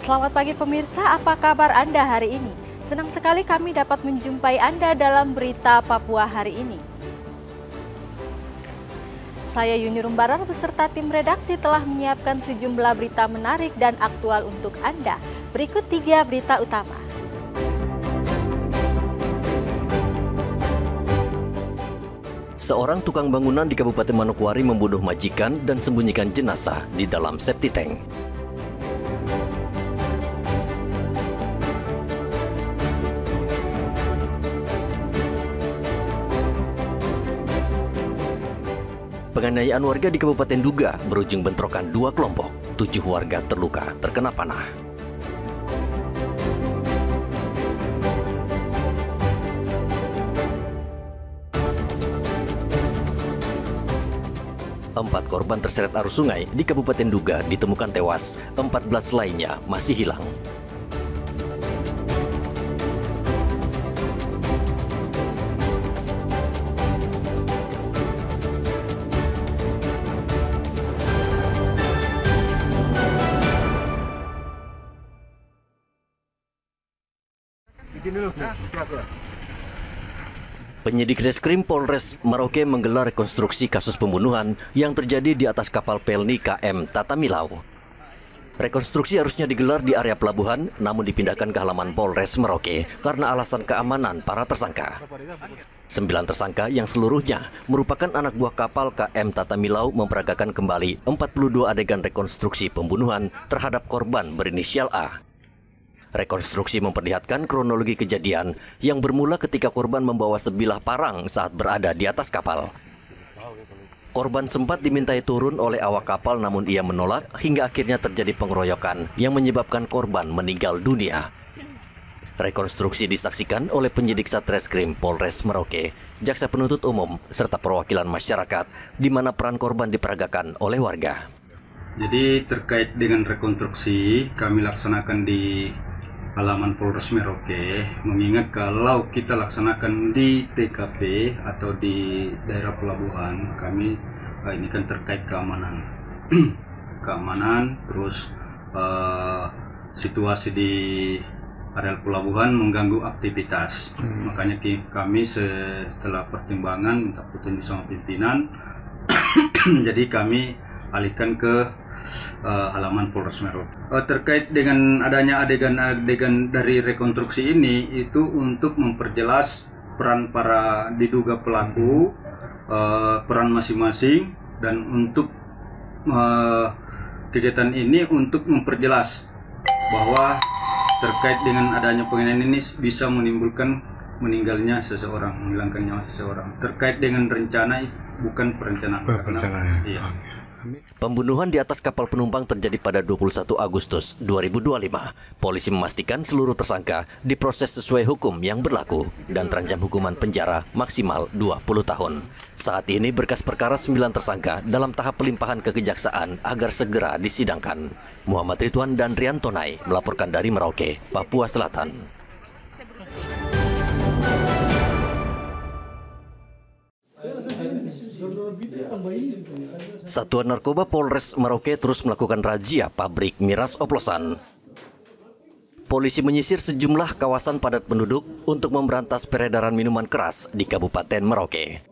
Selamat pagi pemirsa, apa kabar Anda hari ini? Senang sekali kami dapat menjumpai Anda dalam berita Papua hari ini. Saya Yuni Rumbarar beserta tim redaksi telah menyiapkan sejumlah berita menarik dan aktual untuk Anda. Berikut 3 berita utama. Seorang tukang bangunan di Kabupaten Manokwari membunuh majikan dan sembunyikan jenazah di dalam septic tank. Penganiayaan warga di Kabupaten Duga berujung bentrokan 2 kelompok. 7 warga terluka terkena panah. Empat korban terseret arus sungai di Kabupaten Duga ditemukan tewas, 14 lainnya masih hilang. Penyidik Reskrim Polres Merauke menggelar rekonstruksi kasus pembunuhan yang terjadi di atas kapal Pelni KM Tatamilau. Rekonstruksi harusnya digelar di area pelabuhan, namun dipindahkan ke halaman Polres Merauke karena alasan keamanan para tersangka. 9 tersangka yang seluruhnya merupakan anak buah kapal KM Tatamilau memperagakan kembali 42 adegan rekonstruksi pembunuhan terhadap korban berinisial A. Rekonstruksi memperlihatkan kronologi kejadian yang bermula ketika korban membawa sebilah parang saat berada di atas kapal. Korban sempat dimintai turun oleh awak kapal namun ia menolak hingga akhirnya terjadi pengeroyokan yang menyebabkan korban meninggal dunia. Rekonstruksi disaksikan oleh penyidik Satreskrim Polres Merauke, jaksa penuntut umum, serta perwakilan masyarakat di mana peran korban diperagakan oleh warga. Jadi terkait dengan rekonstruksi kami laksanakan di halaman Polres Merauke, mengingat kalau kita laksanakan di TKP atau di daerah pelabuhan, kami ini kan terkait keamanan, terus situasi di area pelabuhan mengganggu aktivitas. Makanya kami setelah pertimbangan minta petunjuk sama pimpinan, jadi kami alihkan ke halaman Polres Merauke. Terkait dengan adanya adegan-adegan dari rekonstruksi ini itu untuk memperjelas peran para diduga pelaku, peran masing-masing, dan untuk kegiatan ini untuk memperjelas bahwa terkait dengan adanya penganiayaan ini bisa menimbulkan meninggalnya seseorang, menghilangkan nyawa seseorang. Terkait dengan rencana bukan perencanaan. Iya. Pembunuhan di atas kapal penumpang terjadi pada 21 Agustus 2025. Polisi memastikan seluruh tersangka diproses sesuai hukum yang berlaku dan terancam hukuman penjara maksimal 20 tahun. Saat ini berkas perkara 9 tersangka dalam tahap pelimpahan ke kejaksaan agar segera disidangkan. Muhammad Ridwan dan Rian Tonai melaporkan dari Merauke, Papua Selatan. Satuan Narkoba Polres Merauke terus melakukan razia pabrik miras oplosan. Polisi menyisir sejumlah kawasan padat penduduk untuk memberantas peredaran minuman keras di Kabupaten Merauke.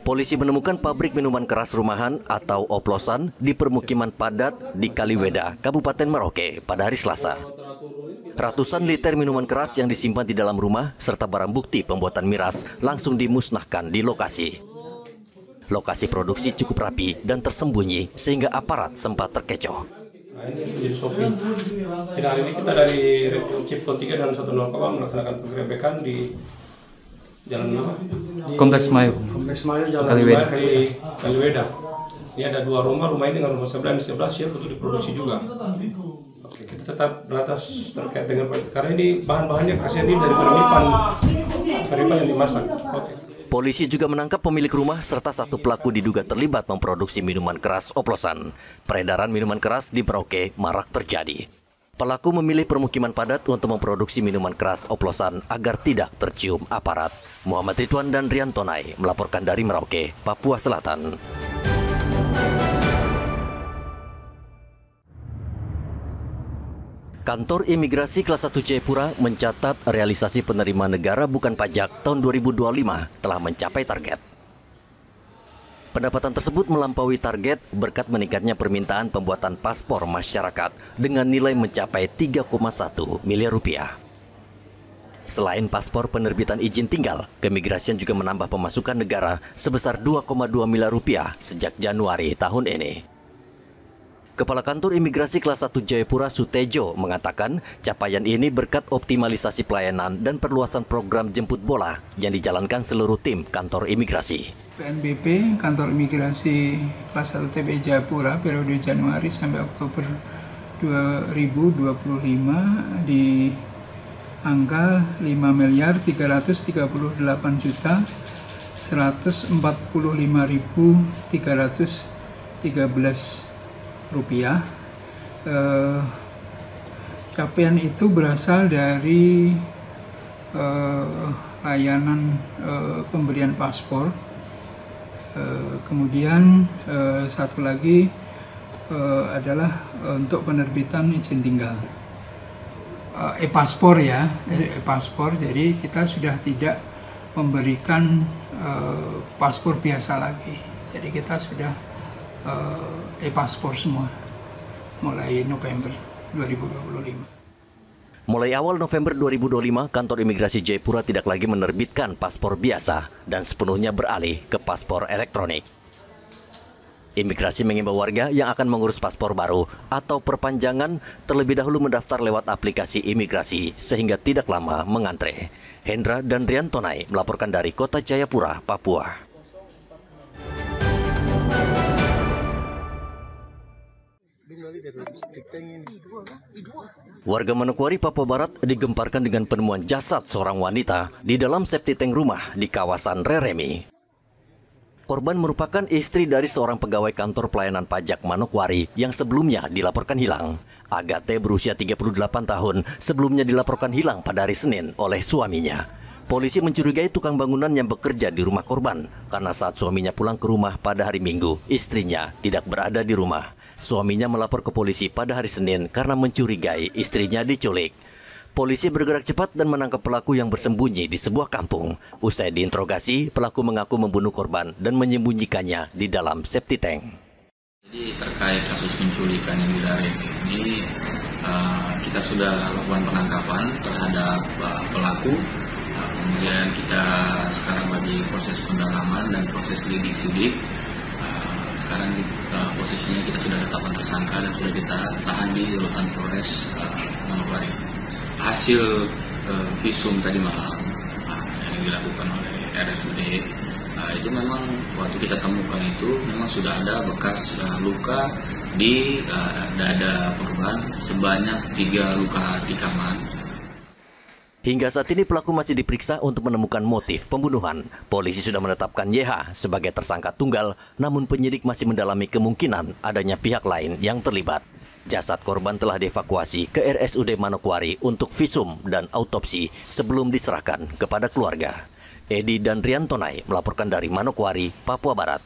Polisi menemukan pabrik minuman keras rumahan atau oplosan di permukiman padat di Kaliweda, Kabupaten Merauke pada hari Selasa. Ratusan liter minuman keras yang disimpan di dalam rumah serta barang bukti pembuatan miras langsung dimusnahkan di lokasi. Lokasi produksi cukup rapi dan tersembunyi sehingga aparat sempat terkecoh. Nah, ini menjadi Sopi. Dan hari ini kita dari Cipto 3 dan 1 Narkoba melaksanakan penggerebekan di Jalan apa? Kompleks Mayu. Kompleks Mayu, Jalan Kaliweda. Kaliweda. Ini ada 2 rumah ini dengan rumah sebelah di sebelah siap untuk diproduksi juga. Oke, kita tetap beratas terkait dengan karena ini bahan-bahannya kasihan ini dari Feripan yang dimasak. Oke. Polisi juga menangkap pemilik rumah serta 1 pelaku diduga terlibat memproduksi minuman keras oplosan. Peredaran minuman keras di Merauke marak terjadi. Pelaku memilih permukiman padat untuk memproduksi minuman keras oplosan agar tidak tercium aparat. Muhammad Ridwan dan Rian Tonai melaporkan dari Merauke, Papua Selatan. Kantor Imigrasi Kelas 1 Jayapura mencatat realisasi penerimaan negara bukan pajak tahun 2025 telah mencapai target. Pendapatan tersebut melampaui target berkat meningkatnya permintaan pembuatan paspor masyarakat dengan nilai mencapai 3,1 miliar rupiah. Selain paspor penerbitan izin tinggal, keimigrasian juga menambah pemasukan negara sebesar 2,2 miliar rupiah sejak Januari tahun ini. Kepala Kantor Imigrasi Kelas 1 Jayapura Sutejo mengatakan capaian ini berkat optimalisasi pelayanan dan perluasan program jemput bola yang dijalankan seluruh tim kantor imigrasi. PNBP Kantor Imigrasi Kelas 1 TPI Jayapura periode Januari sampai Oktober 2025 di angka 5.338.145.313 rupiah. Capaian itu berasal dari layanan pemberian paspor. Kemudian satu lagi adalah untuk penerbitan izin tinggal. E-paspor ya, e-paspor. Jadi kita sudah tidak memberikan paspor biasa lagi. Jadi kita sudah e-paspor semua mulai November 2025. Mulai awal November 2025, Kantor Imigrasi Jayapura tidak lagi menerbitkan paspor biasa dan sepenuhnya beralih ke paspor elektronik. Imigrasi mengimbau warga yang akan mengurus paspor baru atau perpanjangan terlebih dahulu mendaftar lewat aplikasi imigrasi sehingga tidak lama mengantre. Hendra dan Riantonai melaporkan dari Kota Jayapura, Papua. Warga Manokwari, Papua Barat digemparkan dengan penemuan jasad seorang wanita di dalam septic tank rumah di kawasan Reremi. Korban merupakan istri dari seorang pegawai kantor pelayanan pajak Manokwari yang sebelumnya dilaporkan hilang. Agate berusia 38 tahun sebelumnya dilaporkan hilang pada hari Senin oleh suaminya. Polisi mencurigai tukang bangunan yang bekerja di rumah korban karena saat suaminya pulang ke rumah pada hari Minggu, istrinya tidak berada di rumah. Suaminya melapor ke polisi pada hari Senin karena mencurigai istrinya diculik. Polisi bergerak cepat dan menangkap pelaku yang bersembunyi di sebuah kampung. Usai diinterogasi, pelaku mengaku membunuh korban dan menyembunyikannya di dalam septic tank. Jadi terkait kasus penculikan yang di ini, kita sudah lakukan penangkapan terhadap pelaku. Kemudian kita sekarang lagi proses pendalaman dan proses lidik-sidik. Sekarang posisinya kita sudah tetapkan tersangka dan sudah kita tahan di rutan Polres Manokwari. Hasil visum tadi malam yang dilakukan oleh RSUD itu memang waktu kita temukan itu memang sudah ada bekas luka di dada korban sebanyak 3 luka tikaman. Hingga saat ini pelaku masih diperiksa untuk menemukan motif pembunuhan. Polisi sudah menetapkan YH sebagai tersangka tunggal, namun penyidik masih mendalami kemungkinan adanya pihak lain yang terlibat. Jasad korban telah dievakuasi ke RSUD Manokwari untuk visum dan autopsi sebelum diserahkan kepada keluarga. Edi dan Riantonai melaporkan dari Manokwari, Papua Barat.